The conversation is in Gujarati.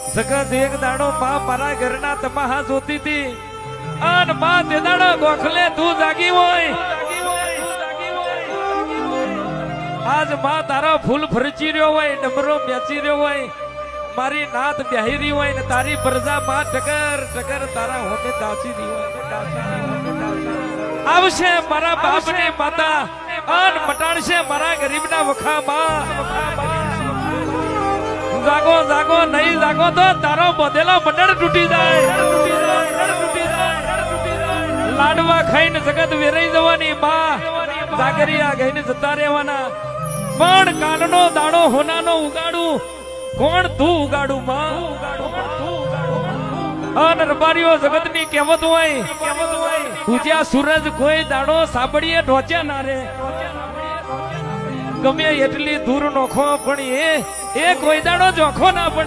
જગત એક દાડો માં મારા ઘરના તમાહા જોતી હતી અન માં તે દાડો ગોખલે તું જાગી હોય આજ માં તારા ફૂલ ફરચી રહ્યો હોય ડમરો બેચી રહ્યો હોય મારી નાત બેહરી હોય ને તારી પ્રજા માં ટકર ટકર તારા હોમે દાસી દી હોય આવશે મારા બાપની માતા અન મટાડશે મારા ગરીબના વખા માં જાગો જાગો નહીં જાગો તો તારો બધેલો મંડળ તૂટી જાય લાડવા ખાઈને જગત વેરાઈ જવાની માં જાગરિયા ગઈને જતા રહેવાના પણ કાનનો દાડો હોનાનો ઉગાડું કોણ તું ઉગાડું માં અન રબારીઓ જગતની કહેવત હોય ઉજ્યા સૂરજ કોઈ દાડો સાબડીએ ઢોચ્યા ના રે ગમે એટલી દૂર નોખો પણ એ કોઈ દાડો જોખો ના પડે